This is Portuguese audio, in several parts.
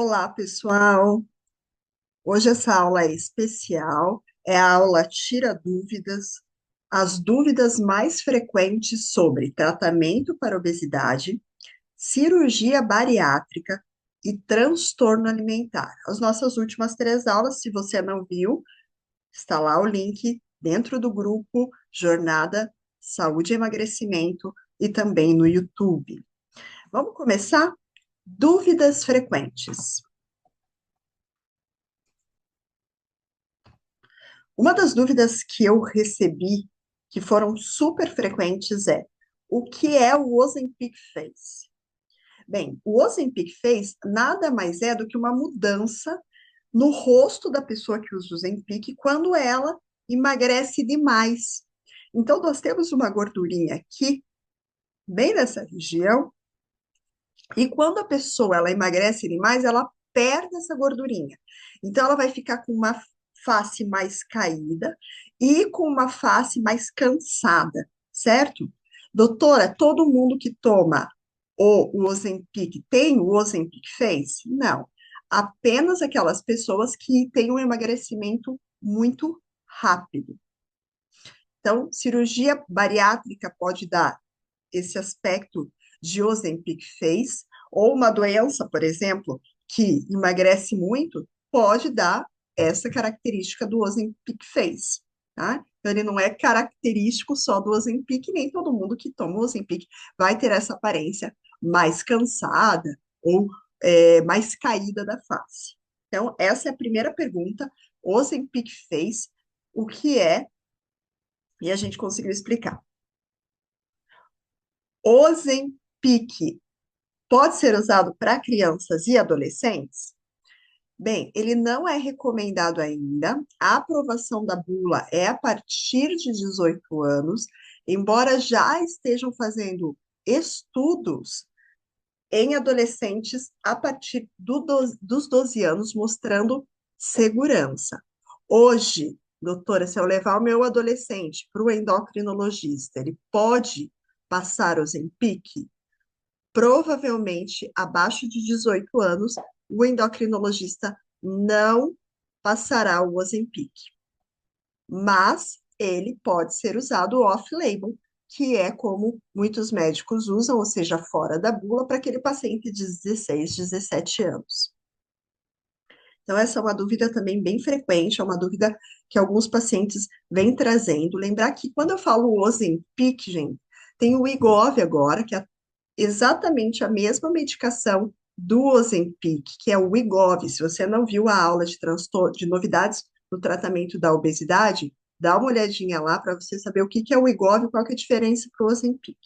Olá, pessoal. Hoje essa aula é especial, é a aula Tira Dúvidas, as dúvidas mais frequentes sobre tratamento para obesidade, cirurgia bariátrica e transtorno alimentar. As nossas últimas três aulas, se você não viu, está lá o link dentro do grupo Jornada Saúde e Emagrecimento e também no YouTube. Vamos começar? Dúvidas frequentes. Uma das dúvidas que eu recebi, que foram super frequentes, é: o que é o Ozempic Face? Bem, o Ozempic Face nada mais é do que uma mudança no rosto da pessoa que usa o Ozempic quando ela emagrece demais. Então, nós temos uma gordurinha aqui, bem nessa região, e quando a pessoa ela emagrece demais, ela perde essa gordurinha. Então, ela vai ficar com uma face mais caída e com uma face mais cansada, certo? Doutora, todo mundo que toma o Ozempic tem o Ozempic Face? Não. Apenas aquelas pessoas que têm um emagrecimento muito rápido. Então, cirurgia bariátrica pode dar esse aspecto de Ozempic Face, ou uma doença, por exemplo, que emagrece muito, pode dar essa característica do Ozempic Face, tá? Então, ele não é característico só do Ozempic, nem todo mundo que toma o Ozempic vai ter essa aparência mais cansada ou mais caída da face. Então, essa é a primeira pergunta, Ozempic Face, o que é, e a gente conseguiu explicar. Ozempic pode ser usado para crianças e adolescentes? Bem, ele não é recomendado ainda. A aprovação da bula é a partir de 18 anos, embora já estejam fazendo estudos em adolescentes a partir dos 12 anos, mostrando segurança. Hoje, doutora, se eu levar o meu adolescente para o endocrinologista, ele pode passar Ozempic? Provavelmente abaixo de 18 anos, o endocrinologista não passará o Ozempic, mas ele pode ser usado off-label, que é como muitos médicos usam, ou seja, fora da bula, para aquele paciente de 16, 17 anos. Então, essa é uma dúvida também bem frequente, é uma dúvida que alguns pacientes vêm trazendo. Lembrar que quando eu falo Ozempic, gente, tem o Wegovy agora, que é exatamente a mesma medicação do Ozempic, que é o Wegovy. Se você não viu a aula de transtorno, de novidades no tratamento da obesidade, dá uma olhadinha lá para você saber o que que é o Wegovy e qual que é a diferença para o Ozempic.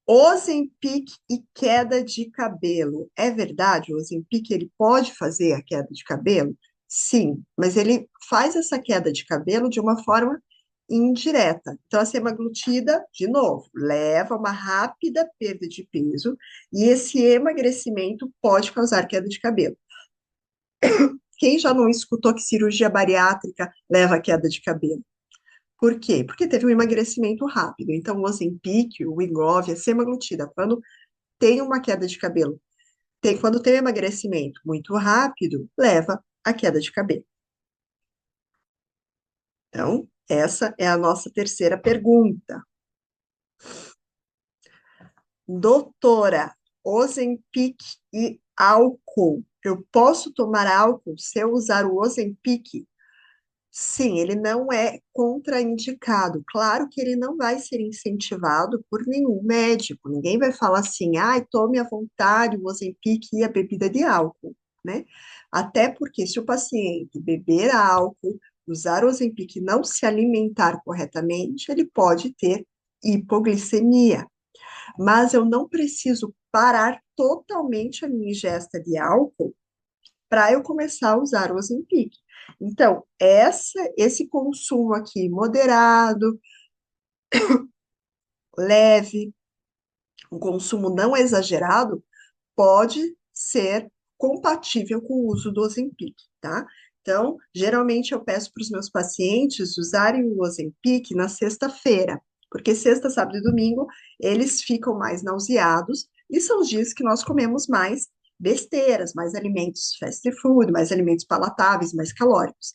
Ozempic e queda de cabelo. É verdade, o Ozempic ele pode fazer a queda de cabelo? Sim, mas ele faz essa queda de cabelo de uma forma indireta. Então, a semaglutida, de novo, leva a uma rápida perda de peso e esse emagrecimento pode causar queda de cabelo. Quem já não escutou que cirurgia bariátrica leva a queda de cabelo? Por quê? Porque teve um emagrecimento rápido. Então, o Ozempic, o Wegovy, a semaglutida, quando tem uma queda de cabelo, quando tem um emagrecimento muito rápido, leva à queda de cabelo. Então, essa é a nossa terceira pergunta. Doutora, Ozempic e álcool. Eu posso tomar álcool se eu usar o Ozempic? Sim, ele não é contraindicado. Claro que ele não vai ser incentivado por nenhum médico. Ninguém vai falar assim, ai, tome à vontade o Ozempic e a bebida de álcool, né? Até porque se o paciente beber álcool, usar o Ozempic e não se alimentar corretamente, ele pode ter hipoglicemia. Mas eu não preciso parar totalmente a minha ingesta de álcool para eu começar a usar o Ozempic. Então, esse consumo aqui moderado, leve, um consumo não exagerado, pode ser compatível com o uso do Ozempic, tá? Então, geralmente eu peço para os meus pacientes usarem o Ozempic na sexta-feira, porque sexta, sábado e domingo eles ficam mais nauseados e são os dias que nós comemos mais besteiras, mais alimentos fast food, mais alimentos palatáveis, mais calóricos.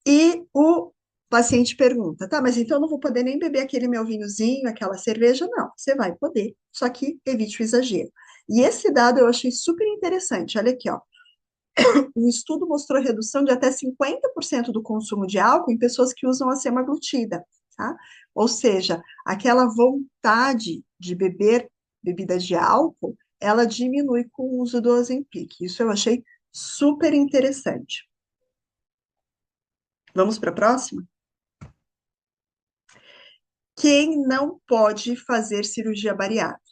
E o paciente pergunta, tá, mas então eu não vou poder nem beber aquele meu vinhozinho, aquela cerveja? Não, você vai poder, só que evite o exagero. E esse dado eu achei super interessante. Olha aqui, ó. Um estudo mostrou redução de até 50% do consumo de álcool em pessoas que usam a semaglutida, tá? Ou seja, aquela vontade de beber bebidas de álcool, ela diminui com o uso do Ozempic. Isso eu achei super interessante. Vamos para a próxima? Quem não pode fazer cirurgia bariátrica?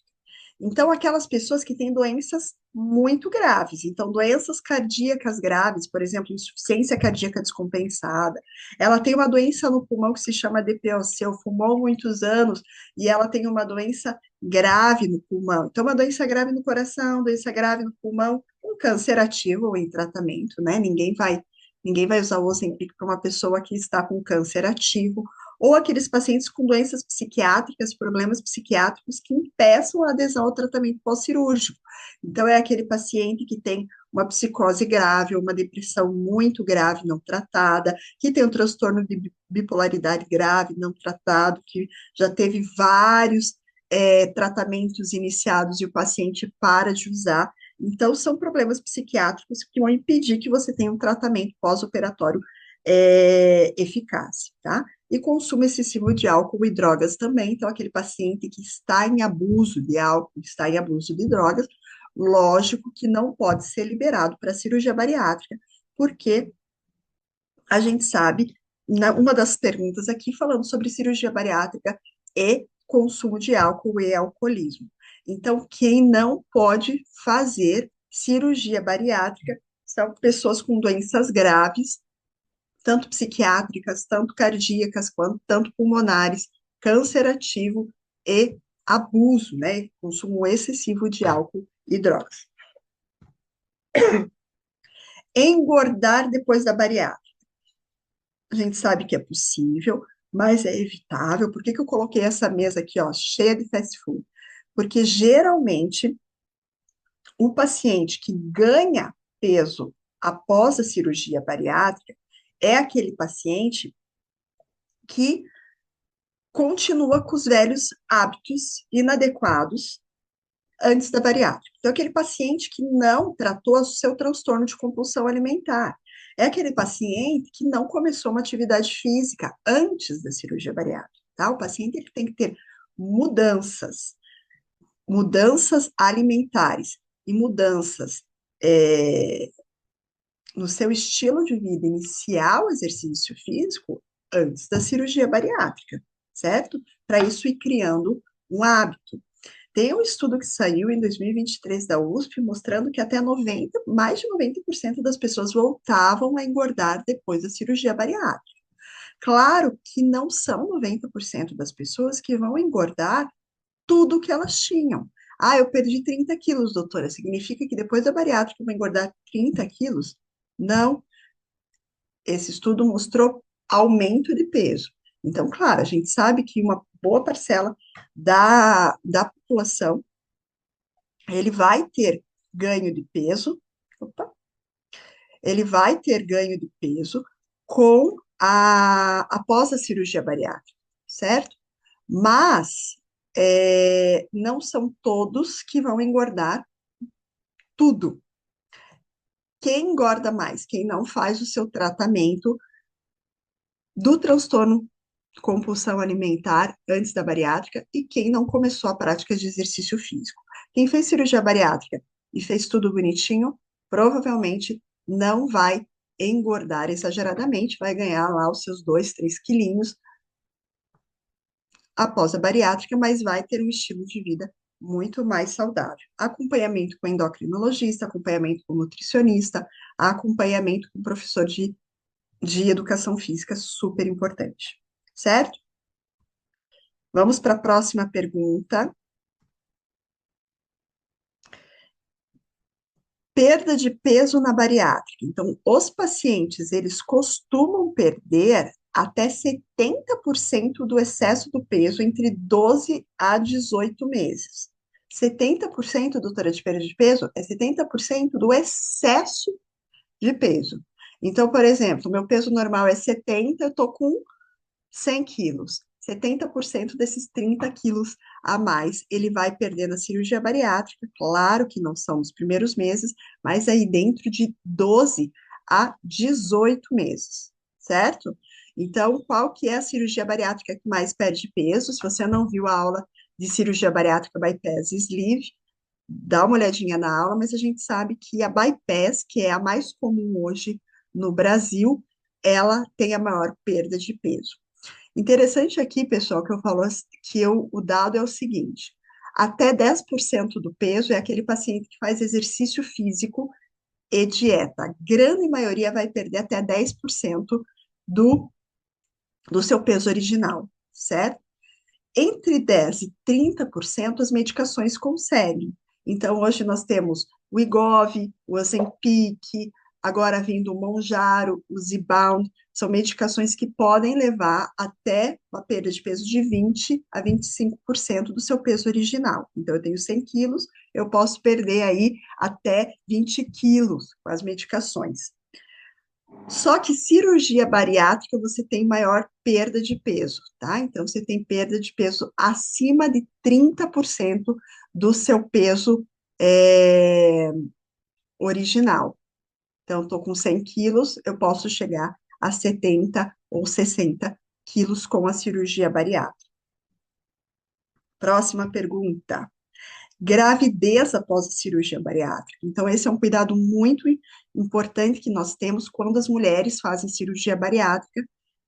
Então, aquelas pessoas que têm doenças muito graves, então, doenças cardíacas graves, por exemplo, insuficiência cardíaca descompensada, ela tem uma doença no pulmão que se chama DPOC, fumou muitos anos e ela tem uma doença grave no pulmão. Então, uma doença grave no coração, doença grave no pulmão, um câncer ativo ou em tratamento, né? Ninguém vai usar o Ozempic para uma pessoa que está com câncer ativo ou aqueles pacientes com doenças psiquiátricas, problemas psiquiátricos que impeçam a adesão ao tratamento pós-cirúrgico. Então, é aquele paciente que tem uma psicose grave, ou uma depressão muito grave não tratada, que tem um transtorno de bipolaridade grave não tratado, que já teve vários tratamentos iniciados e o paciente para de usar. Então, são problemas psiquiátricos que vão impedir que você tenha um tratamento pós-operatório eficaz, tá? E consumo excessivo de álcool e drogas também. Então, aquele paciente que está em abuso de álcool, está em abuso de drogas, lógico que não pode ser liberado para cirurgia bariátrica, porque a gente sabe, uma das perguntas aqui falando sobre cirurgia bariátrica e consumo de álcool e alcoolismo. Então, quem não pode fazer cirurgia bariátrica são pessoas com doenças graves, tanto psiquiátricas, tanto cardíacas, quanto tanto pulmonares, câncer ativo e abuso, né? Consumo excessivo de álcool e drogas. Engordar depois da bariátrica. A gente sabe que é possível, mas é evitável. Por que que eu coloquei essa mesa aqui, ó, cheia de fast food? Porque geralmente o paciente que ganha peso após a cirurgia bariátrica é aquele paciente que continua com os velhos hábitos inadequados antes da bariátrica. Então, aquele paciente que não tratou o seu transtorno de compulsão alimentar. É aquele paciente que não começou uma atividade física antes da cirurgia bariátrica, tá? O paciente ele tem que ter mudanças, mudanças alimentares e mudanças é, no seu estilo de vida, iniciar o exercício físico antes da cirurgia bariátrica, certo? Para isso ir criando um hábito. Tem um estudo que saiu em 2023 da USP mostrando que até 90, mais de 90% das pessoas voltavam a engordar depois da cirurgia bariátrica. Claro que não são 90% das pessoas que vão engordar tudo que elas tinham. Ah, eu perdi 30 quilos, doutora. Significa que depois da bariátrica eu vou engordar 30 quilos? Não. Esse estudo mostrou aumento de peso. Então, claro, a gente sabe que uma boa parcela da população ele vai ter ganho de peso, opa, ele vai ter ganho de peso com após a cirurgia bariátrica, certo? Mas não são todos que vão engordar tudo. Quem engorda mais? Quem não faz o seu tratamento do transtorno compulsão alimentar antes da bariátrica e quem não começou a prática de exercício físico. Quem fez cirurgia bariátrica e fez tudo bonitinho, provavelmente não vai engordar exageradamente, vai ganhar lá os seus 2, 3 quilinhos após a bariátrica, mas vai ter um estilo de vida muito mais saudável. Acompanhamento com endocrinologista, acompanhamento com nutricionista, acompanhamento com professor de educação física, super importante, certo? Vamos para a próxima pergunta. Perda de peso na bariátrica. Então, os pacientes, eles costumam perder até 70% do excesso do peso entre 12 a 18 meses, 70%, doutora, de perda de peso é 70% do excesso de peso. Então, por exemplo, meu peso normal é 70, eu estou com 100 quilos. 70% desses 30 quilos a mais ele vai perder na cirurgia bariátrica. Claro que não são nos primeiros meses, mas aí dentro de 12 a 18 meses, certo? Então, qual que é a cirurgia bariátrica que mais perde peso? Se você não viu a aula de cirurgia bariátrica bypass e sleeve, dá uma olhadinha na aula, mas a gente sabe que a bypass, que é a mais comum hoje no Brasil, ela tem a maior perda de peso. Interessante aqui, pessoal, que eu falo que o dado é o seguinte: até 10% do peso é aquele paciente que faz exercício físico e dieta. A grande maioria vai perder até 10% do, do seu peso original, certo? Entre 10 e 30% as medicações conseguem. Então, hoje nós temos o Wegovy, o Ozempic, agora vindo o Mounjaro, o Zepbound, são medicações que podem levar até uma perda de peso de 20 a 25% do seu peso original. Então, eu tenho 100 quilos, eu posso perder aí até 20 quilos com as medicações. Só que cirurgia bariátrica você tem maior perda de peso, tá? Então você tem perda de peso acima de 30% do seu peso original. Então, estou com 100 quilos, eu posso chegar a 70 ou 60 quilos com a cirurgia bariátrica. Próxima pergunta. Gravidez após a cirurgia bariátrica. Então, esse é um cuidado muito importante que nós temos quando as mulheres fazem cirurgia bariátrica,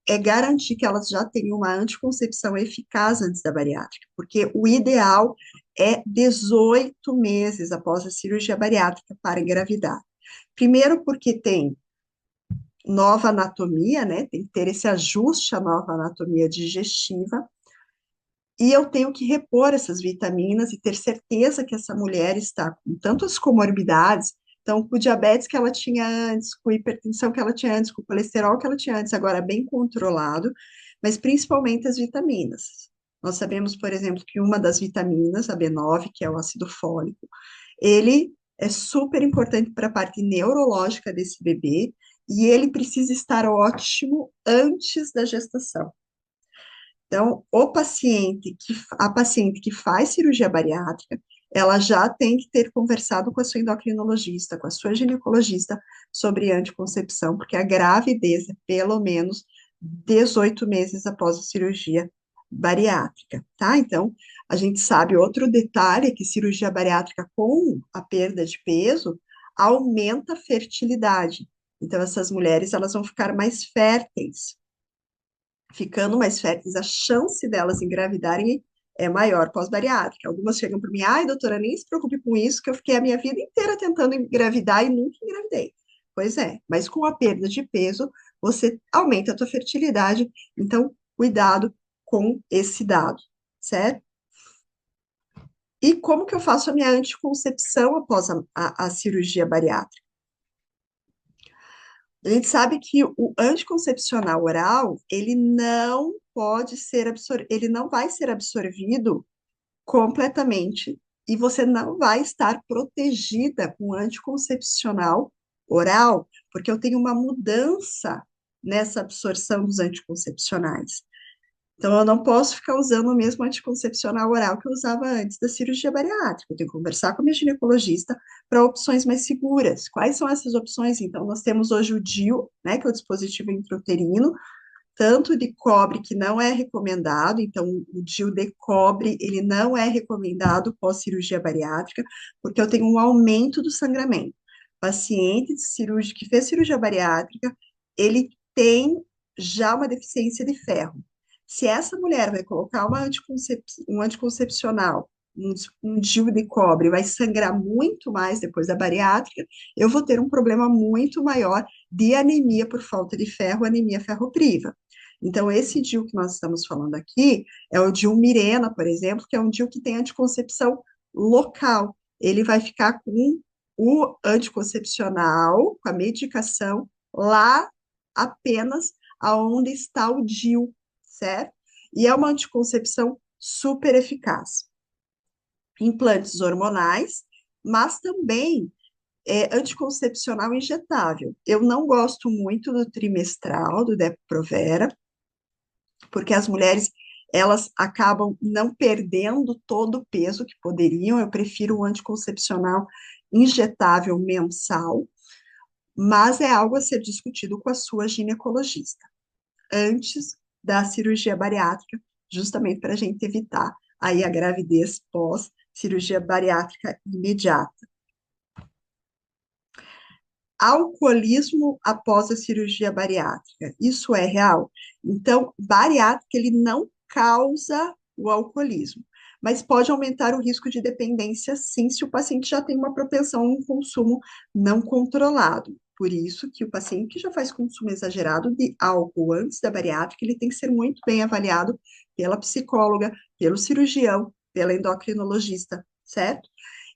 é garantir que elas já tenham uma anticoncepção eficaz antes da bariátrica, porque o ideal é 18 meses após a cirurgia bariátrica para engravidar. Primeiro, porque tem nova anatomia, né? Tem que ter esse ajuste à nova anatomia digestiva. E eu tenho que repor essas vitaminas e ter certeza que essa mulher está com tantas comorbidades, então, com o diabetes que ela tinha antes, com a hipertensão que ela tinha antes, com o colesterol que ela tinha antes, agora bem controlado, mas principalmente as vitaminas. Nós sabemos, por exemplo, que uma das vitaminas, a B9, que é o ácido fólico, ele é super importante para a parte neurológica desse bebê e ele precisa estar ótimo antes da gestação. Então, a paciente que faz cirurgia bariátrica, ela já tem que ter conversado com a sua endocrinologista, com a sua ginecologista sobre anticoncepção, porque a gravidez é pelo menos 18 meses após a cirurgia bariátrica, tá? Então, a gente sabe outro detalhe é que cirurgia bariátrica com a perda de peso aumenta a fertilidade. Então, essas mulheres, elas vão ficar mais férteis, ficando mais férteis, a chance delas engravidarem é maior pós-bariátrica. Algumas chegam para mim, ai, doutora, nem se preocupe com isso, que eu fiquei a minha vida inteira tentando engravidar e nunca engravidei. Pois é, mas com a perda de peso, você aumenta a tua fertilidade, então cuidado com esse dado, certo? E como que eu faço a minha anticoncepção após a cirurgia bariátrica? A gente sabe que o anticoncepcional oral, ele não pode ser ele não vai ser absorvido completamente e você não vai estar protegida com anticoncepcional oral, porque eu tenho uma mudança nessa absorção dos anticoncepcionais. Então, eu não posso ficar usando o mesmo anticoncepcional oral que eu usava antes da cirurgia bariátrica. Eu tenho que conversar com a minha ginecologista para opções mais seguras. Quais são essas opções? Então, nós temos hoje o DIU, né, que é o dispositivo intrauterino, tanto de cobre que não é recomendado, então o DIU de cobre, ele não é recomendado pós-cirurgia bariátrica, porque eu tenho um aumento do sangramento. Paciente de cirurgia, que fez cirurgia bariátrica, ele tem já uma deficiência de ferro. Se essa mulher vai colocar um anticoncepcional, um DIU de cobre, vai sangrar muito mais depois da bariátrica, eu vou ter um problema muito maior de anemia por falta de ferro, anemia ferropriva. Então, esse DIU que nós estamos falando aqui é o DIU Mirena, por exemplo, que é um DIU que tem anticoncepção local. Ele vai ficar com o anticoncepcional, com a medicação, lá apenas aonde está o DIU, certo? E é uma anticoncepção super eficaz. implantes hormonais, mas também anticoncepcional injetável. Eu não gosto muito do trimestral, do Depo-Provera, porque as mulheres elas acabam não perdendo todo o peso que poderiam. Eu prefiro o anticoncepcional injetável mensal, mas é algo a ser discutido com a sua ginecologista antes da cirurgia bariátrica, justamente para a gente evitar aí a gravidez pós cirurgia bariátrica imediata. Alcoolismo após a cirurgia bariátrica, isso é real? Então, bariátrica, ele não causa o alcoolismo, mas pode aumentar o risco de dependência, sim, se o paciente já tem uma propensão a um consumo não controlado. Por isso que o paciente que já faz consumo exagerado de álcool antes da bariátrica, ele tem que ser muito bem avaliado pela psicóloga, pelo cirurgião, pela endocrinologista, certo?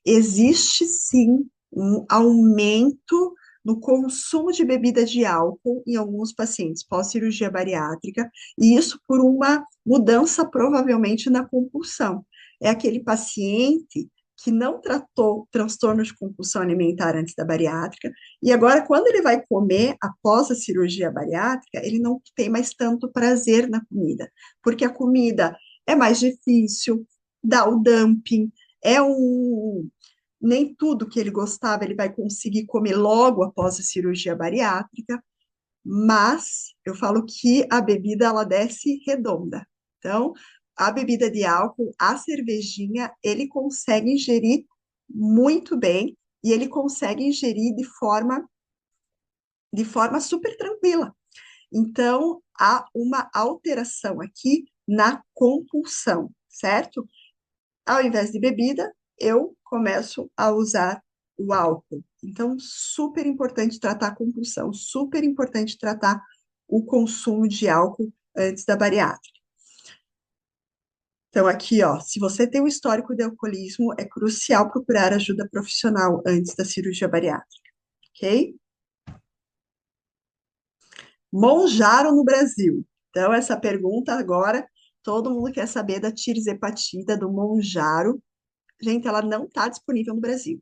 Existe, sim, um aumento no consumo de bebida de álcool em alguns pacientes pós-cirurgia bariátrica, e isso por uma mudança provavelmente na compulsão. É aquele paciente que não tratou transtorno de compulsão alimentar antes da bariátrica, e agora, quando ele vai comer após a cirurgia bariátrica, ele não tem mais tanto prazer na comida, porque a comida é mais difícil, dá o dumping, é um nem tudo que ele gostava ele vai conseguir comer logo após a cirurgia bariátrica, mas eu falo que a bebida ela desce redonda. Então, a bebida de álcool, a cervejinha, ele consegue ingerir muito bem e ele consegue ingerir de forma super tranquila. Então, há uma alteração aqui na compulsão, certo? Ao invés de bebida, eu começo a usar o álcool. Então, super importante tratar a compulsão, super importante tratar o consumo de álcool antes da bariátrica. Então, aqui, ó, se você tem um histórico de alcoolismo, é crucial procurar ajuda profissional antes da cirurgia bariátrica, ok? Monjaro no Brasil. Então, essa pergunta agora, todo mundo quer saber da tirzepatida, do Monjaro. Gente, ela não está disponível no Brasil.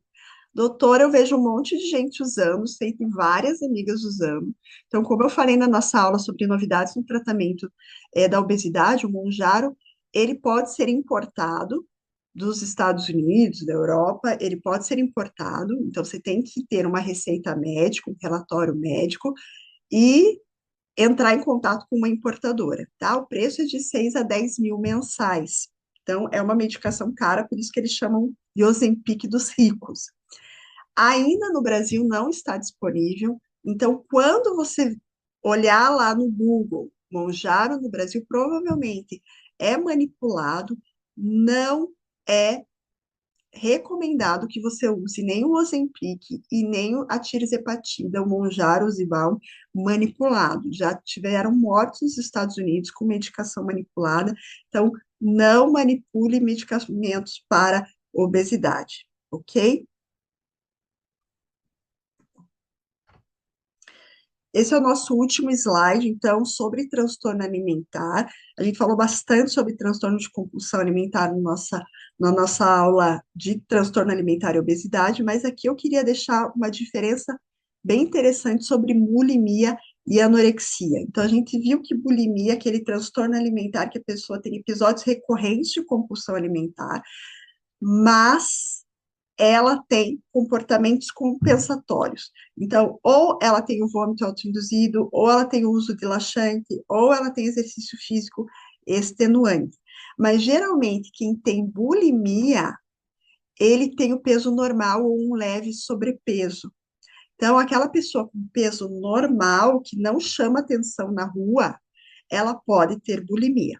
Doutora, eu vejo um monte de gente usando, sei que várias amigas usando. Então, como eu falei na nossa aula sobre novidades no tratamento da obesidade, o Monjaro, ele pode ser importado dos Estados Unidos, da Europa, ele pode ser importado, então você tem que ter uma receita médica, um relatório médico e entrar em contato com uma importadora, tá? O preço é de 6 a 10 mil mensais. Então, é uma medicação cara, por isso que eles chamam de Ozempic dos ricos. Ainda no Brasil não está disponível. Então, quando você olhar lá no Google, Monjaro no Brasil, provavelmente é manipulado, não é recomendado que você use nem o Ozempic e nem a tirzepatida, o Monjaro, o Zipline manipulado. Já tiveram mortes nos Estados Unidos com medicação manipulada. Então, não manipule medicamentos para obesidade, ok? Esse é o nosso último slide, então, sobre transtorno alimentar. A gente falou bastante sobre transtorno de compulsão alimentar na nossa aula de transtorno alimentar e obesidade, mas aqui eu queria deixar uma diferença bem interessante sobre bulimia e anorexia. Então, a gente viu que bulimia é aquele transtorno alimentar que a pessoa tem episódios recorrentes de compulsão alimentar, mas ela tem comportamentos compensatórios. Então, ou ela tem o vômito autoinduzido, ou ela tem o uso de laxante, ou ela tem exercício físico extenuante. Mas geralmente quem tem bulimia, ele tem o peso normal ou um leve sobrepeso. Então, aquela pessoa com peso normal, que não chama atenção na rua, ela pode ter bulimia.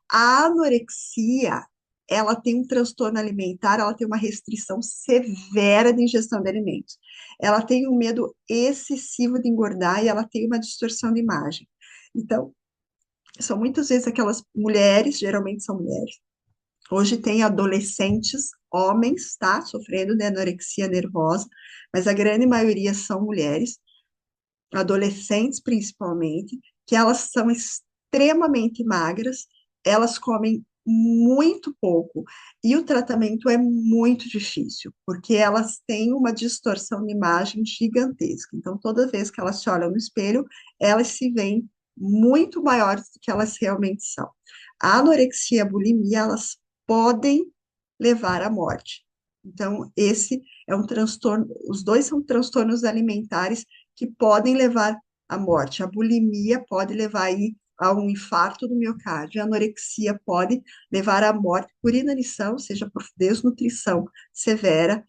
A anorexia, ela tem um transtorno alimentar, ela tem uma restrição severa de ingestão de alimentos. Ela tem um medo excessivo de engordar e ela tem uma distorção de imagem. Então, são muitas vezes aquelas mulheres, geralmente são mulheres. Hoje tem adolescentes, homens, tá? Sofrendo de anorexia nervosa, mas a grande maioria são mulheres, adolescentes principalmente, que elas são extremamente magras, elas comem muito pouco. E o tratamento é muito difícil, porque elas têm uma distorção de imagem gigantesca. Então, toda vez que elas se olham no espelho, elas se veem muito maiores do que elas realmente são. A anorexia e a bulimia, elas podem levar à morte. Então, esse é um transtorno, os dois são transtornos alimentares que podem levar à morte. A bulimia pode levar aí a um infarto do miocárdio, a anorexia pode levar à morte por inanição, seja por desnutrição severa.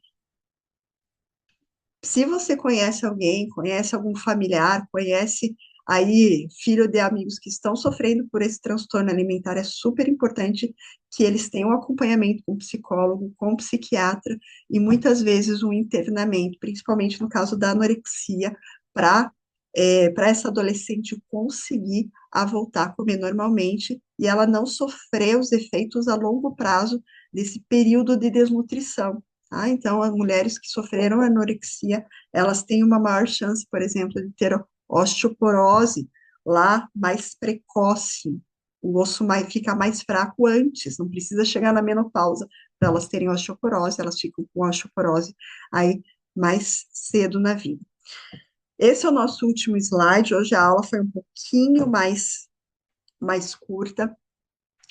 Se você conhece alguém, conhece algum familiar, conhece aí filho de amigos que estão sofrendo por esse transtorno alimentar, é super importante que eles tenham um acompanhamento com psicólogo, com psiquiatra e muitas vezes um internamento, principalmente no caso da anorexia, para essa adolescente conseguir a voltar a comer normalmente e ela não sofrer os efeitos a longo prazo desse período de desnutrição. Tá? Então, as mulheres que sofreram anorexia, elas têm uma maior chance, por exemplo, de ter osteoporose lá mais precoce. O osso fica mais fraco antes, não precisa chegar na menopausa para elas terem osteoporose, elas ficam com osteoporose aí mais cedo na vida. Esse é o nosso último slide. Hoje a aula foi um pouquinho mais curta.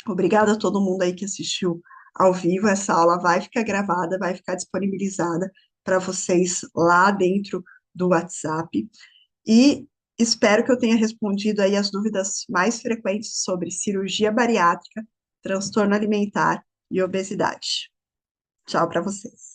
Obrigada a todo mundo aí que assistiu ao vivo. Essa aula vai ficar gravada, vai ficar disponibilizada para vocês lá dentro do WhatsApp. E espero que eu tenha respondido aí as dúvidas mais frequentes sobre cirurgia bariátrica, transtorno alimentar e obesidade. Tchau para vocês.